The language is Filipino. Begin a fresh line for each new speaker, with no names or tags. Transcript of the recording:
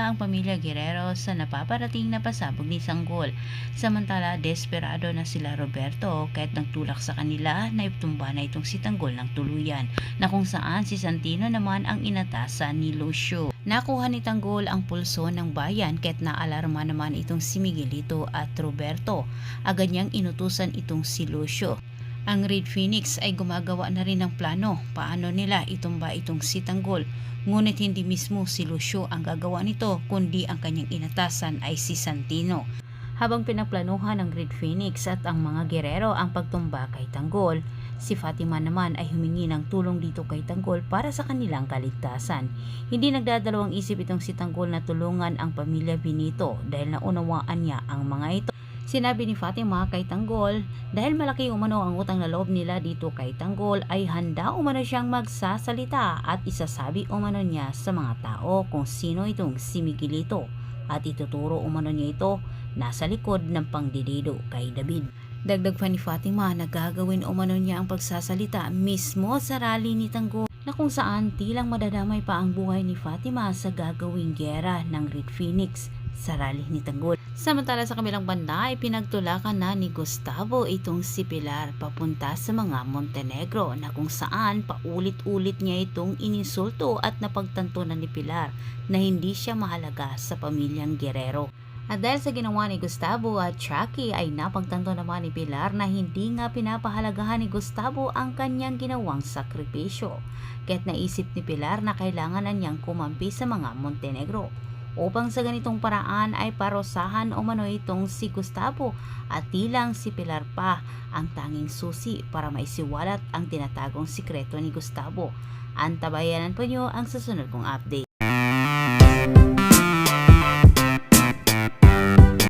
ang pamilya Guerrero sa napaparating na pasabog ni Sanggol. Samantala, desperado na sila Roberto kahit nagtulak sa kanila na itumba na itong si Tanggol ng tuluyan, na kung saan si Santino naman ang inatasan ni Lucio. Nakuha ni Tanggol ang pulso ng bayan kahit naalarma naman itong si Miguelito at Roberto. Agad niyang inutusan itong si Lucio. Ang Red Phoenix ay gumagawa na rin ng plano paano nila itumba itong si Tanggol. Ngunit hindi mismo si Lucio ang gagawa nito, kundi ang kanyang inatasan ay si Santino. Habang pinagplanuhan ng Red Phoenix at ang mga Guerrero ang pagtumba kay Tanggol, si Fatima naman ay humingi ng tulong dito kay Tanggol para sa kanilang kaligtasan. Hindi nagdadalawang isip itong si Tanggol na tulungan ang pamilya Benito dahil naunawaan niya ang mga ito. Sinabi ni Fatima kay Tanggol dahil malaki umano ang utang na loob nila dito kay Tanggol ay handa umano siyang magsasalita at isasabi umano niya sa mga tao kung sino itong si Miguelito at ituturo umano niya ito nasa likod ng pangdidido kay David. Dagdag pa ni Fatima na gagawin umano niya ang pagsasalita mismo sa rally ni Tanggol, na kung saan tilang madadamay pa ang buhay ni Fatima sa gagawing giyera ng Red Phoenix sa rally ni Tanggol. Samantala sa kabilang banda ay pinagtulakan na ni Gustavo itong si Pilar papunta sa mga Montenegro, na kung saan paulit-ulit niya itong ininsulto at napagtanto na ni Pilar na hindi siya mahalaga sa pamilyang Guerrero. At dahil sa ginawa ni Gustavo at Chucky ay napagtanto naman ni Pilar na hindi nga pinapahalagahan ni Gustavo ang kanyang ginawang sakripisyo. Kaya't naisip ni Pilar na kailangan na niyang kumampi sa mga Montenegro upang sa ganitong paraan ay parosahan umano itong si Gustavo at tilang si Pilar pa ang tanging susi para maisiwalat ang tinatagong sikreto ni Gustavo. Antabayanan po nyo ang susunod kong update.